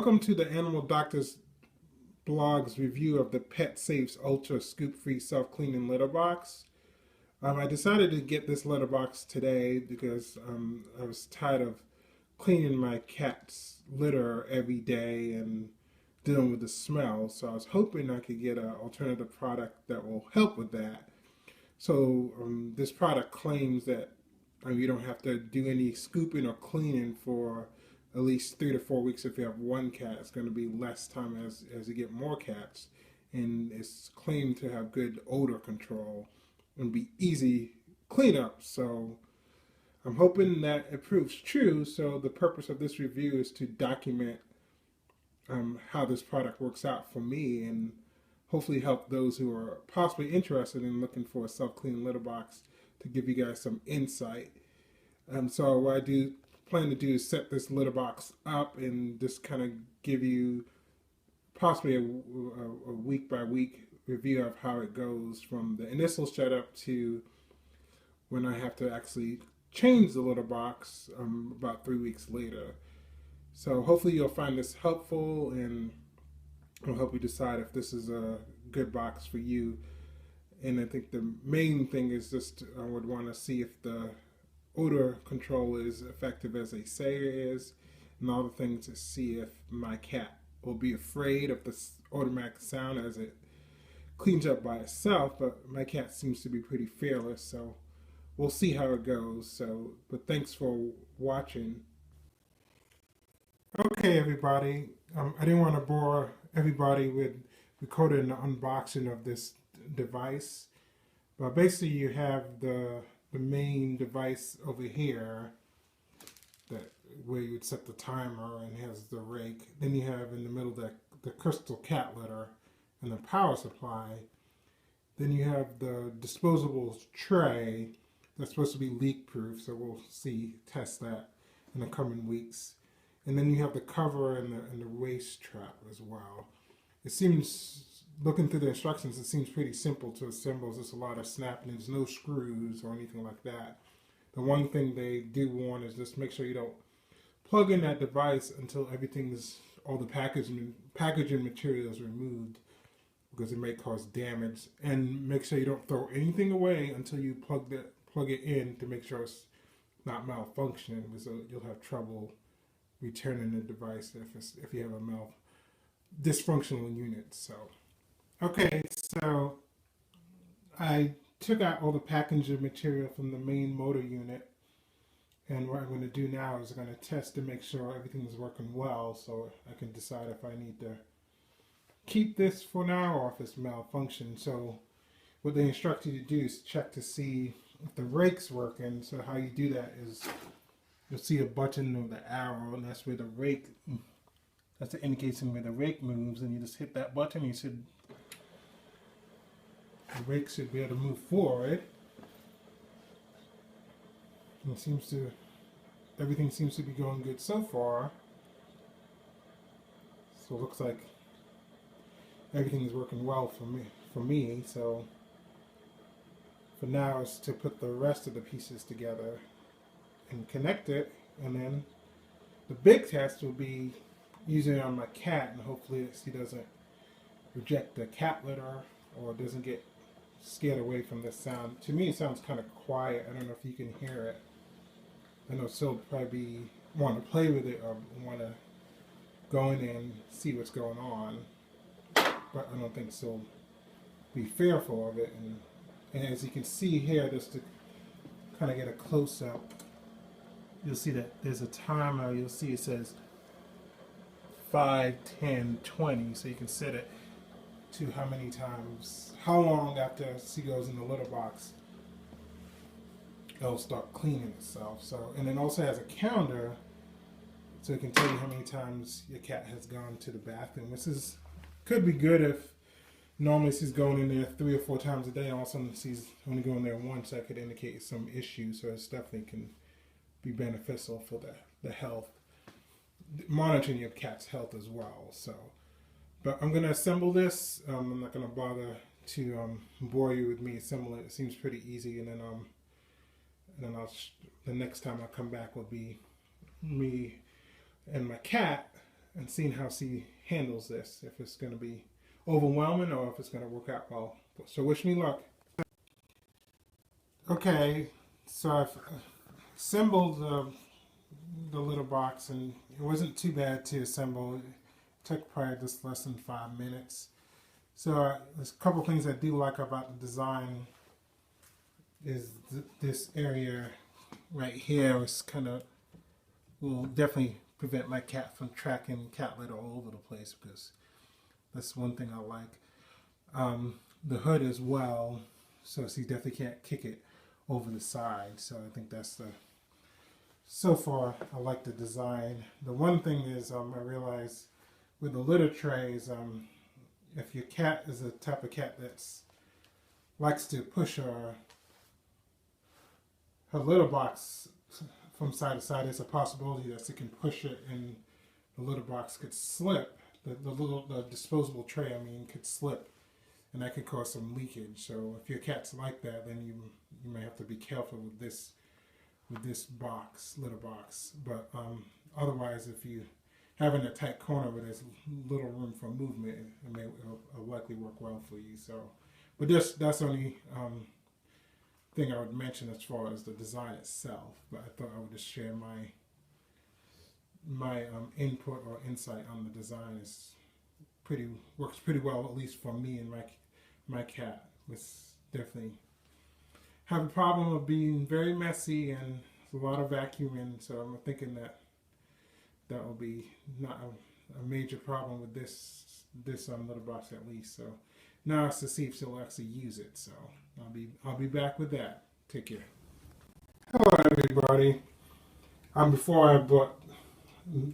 Welcome to the Animal Doctor's blog's review of the Pet Safe's Ultra Scoop-Free Self-Cleaning Litter Box. I decided to get this litter box today because I was tired of cleaning my cat's litter every day and dealing with the smell. So I was hoping I could get an alternative product that will help with that. So this product claims that you don't have to do any scooping or cleaning for at least 3 to 4 weeks. If you have one cat, it's going to be less time as you get more cats. And it's claimed to have good odor control and be easy cleanup. So I'm hoping that it proves true. So the purpose of this review is to document how this product works out for me and hopefully help those who are possibly interested in looking for a self-cleaning litter box to give you guys some insight. So what I plan to do is set this litter box up and just kind of give you possibly a week by week review of how it goes from the initial setup to when I have to actually change the litter box about 3 weeks later. So hopefully you'll find this helpful, and it'll help you decide if this is a good box for you. And I think the main thing is just I would want to see if the odor control is effective as they say it is, and all the things to see if my cat will be afraid of this automatic sound as it cleans up by itself. But my cat seems to be pretty fearless, so we'll see how it goes. But thanks for watching. Okay, everybody. I didn't want to bore everybody with recording the unboxing of this device, but basically you have the main device over here that where you'd set the timer and has the rake. Then you have in the middle the crystal cat litter and the power supply. Then you have the disposable tray that's supposed to be leak proof, so we'll test that in the coming weeks. And then you have the cover and the waste trap as well. It seems, looking through the instructions, it seems pretty simple to assemble. There's just a lot of snapping. There's no screws or anything like that. The one thing they do warn is just make sure you don't plug in that device until all the packaging material is removed, because it may cause damage. And make sure you don't throw anything away until you plug it in to make sure it's not malfunctioning, because you'll have trouble returning the device if you have a dysfunctional unit. So okay, so I took out all the packaging material from the main motor unit, and what I'm going to do now is I'm going to test to make sure everything is working well, so I can decide if I need to keep this for now or if it's malfunctioned. So what they instruct you to do is check to see if the rake's working. So how you do that is you'll see a button with the arrow, and that's where that's the indication where the rake moves, and you just hit that button. The rake should be able to move forward. And everything seems to be going good so far. So it looks like everything is working well for me. So for now, it's to put the rest of the pieces together and connect it, and then the big test will be using it on my cat, and hopefully she doesn't reject the cat litter or doesn't get scared away from this sound. To me, it sounds kind of quiet. I don't know if you can hear it. I know she'll probably want to play with it or want to go in and see what's going on, but I don't think she'll be fearful of it. And as you can see here, just to kind of get a close-up, you'll see that there's a timer. You'll see it says 5, 10, 20, so you can set it to how long after she goes in the litter box it'll start cleaning itself. So, and it also has a counter, so it can tell you how many times your cat has gone to the bathroom. Could be good if normally she's going in there 3 or 4 times a day, and all of a sudden she's only going there once. That could indicate some issue, so it definitely can be beneficial for the health, monitoring your cat's health as well. So, but I'm going to assemble this. I'm not going to bother to bore you with me assembling it. It seems pretty easy, and then the next time I come back will be me and my cat and seeing how she handles this, if it's going to be overwhelming or if it's going to work out well. So wish me luck. Okay, so I've assembled the little box, and it wasn't too bad to assemble. It took probably just less than 5 minutes. So there's a couple things I do like about the design. Is this area right here is kind of, will definitely prevent my cat from tracking cat litter all over the place, because that's one thing I like. The hood as well, so she definitely can't kick it over the side. So I think that's the, so far I like the design. The one thing is I realize with the litter trays, if your cat is a type of cat that's likes to push her litter box from side to side, there's a possibility that she can push it and the litter box could slip. The disposable tray, I mean, could slip, and that could cause some leakage. So if your cat's like that, then you may have to be careful with this litter box. But otherwise, if you having a tight corner where there's little room for movement, it'll likely work well for you. So, but that's only thing I would mention as far as the design itself. But I thought I would just share my input or insight on the design. Is works pretty well, at least for me and my cat. It's definitely have a problem of being very messy and a lot of vacuuming. So I'm thinking that will be not a major problem with this litter box, at least. So now it's to see if she'll actually use it. So I'll be back with that. Take care. Hello everybody. Before I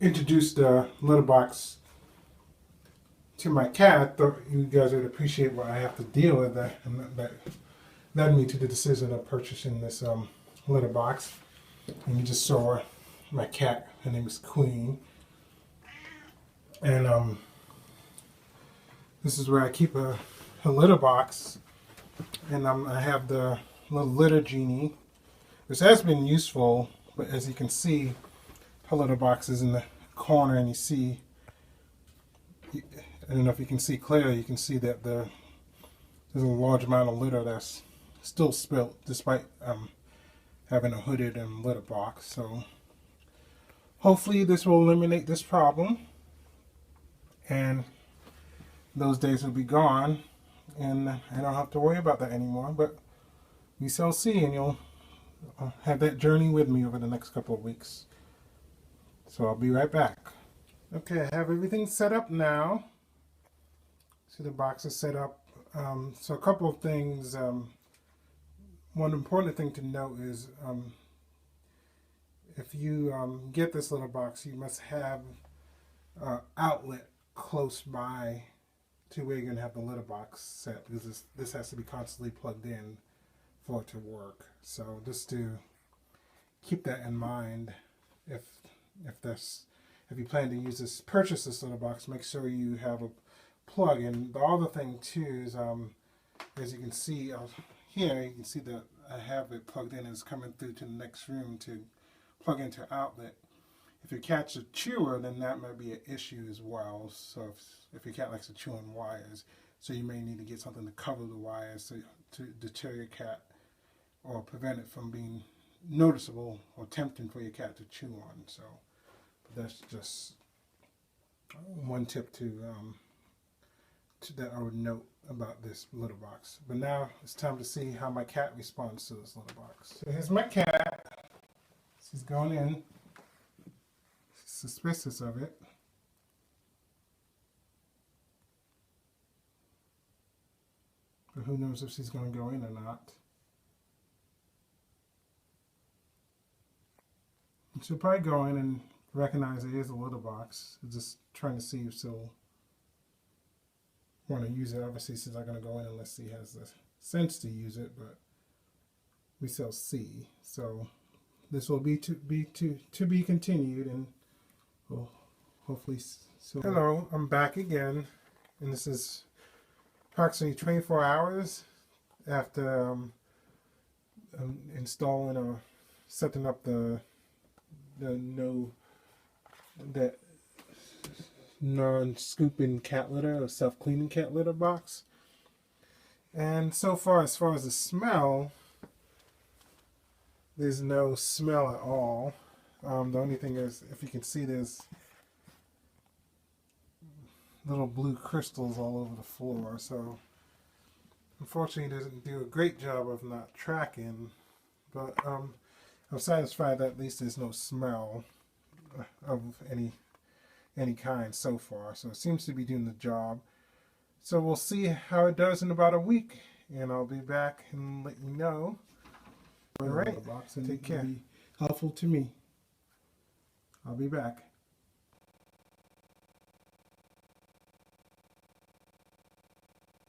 introduced the litter box to my cat, I thought you guys would appreciate what I have to deal with, that led me to the decision of purchasing this litter box. And you just saw my cat. Her name is Queen, and this is where I keep her litter box. And I have the little litter genie, which has been useful. But as you can see, her litter box is in the corner, and you see, I don't know if you can see clearly, you can see that there's a large amount of litter that's still spilt, despite having a hooded and litter box. So hopefully this will eliminate this problem, and those days will be gone, and I don't have to worry about that anymore. But we shall see, and you'll have that journey with me over the next couple of weeks. So I'll be right back. Okay, I have everything set up now. See, the box is set up. So a couple of things. One important thing to note is if you get this little box, you must have an outlet close by to where you're going to have the litter box set, because this has to be constantly plugged in for it to work. So just to keep that in mind, if you plan to purchase this litter box, make sure you have a plug. And the other thing too is, as you can see here, you can see that I have it plugged in and it's coming through to the next room to plug into outlet. If your cat's a chewer, then that might be an issue as well. So if your cat likes to chew on wires, so you may need to get something to cover the wires to deter your cat or prevent it from being noticeable or tempting for your cat to chew on. So that's just one tip that I would note about this litter box. But now it's time to see how my cat responds to this litter box. So here's my cat. She's going in. She's suspicious of it. But who knows if she's going to go in or not. And she'll probably go in and recognize it is a litter box. Just trying to see if she'll want to use it. Obviously she's not going to go in unless she has the sense to use it, but we shall see. So this will be to be continued, and we'll hopefully so. Hello, I'm back again, and this is approximately 24 hours after installing or setting up the non-scooping cat litter or self-cleaning cat litter box. And so far, as far as the smell, there's no smell at all. The only thing is, if you can see, there's little blue crystals all over the floor. So unfortunately, it doesn't do a great job of not tracking. But I'm satisfied that at least there's no smell of any kind so far. So it seems to be doing the job. So we'll see how it does in about a week, and I'll be back and let you know. All right, take care. Be helpful to me. I'll be back.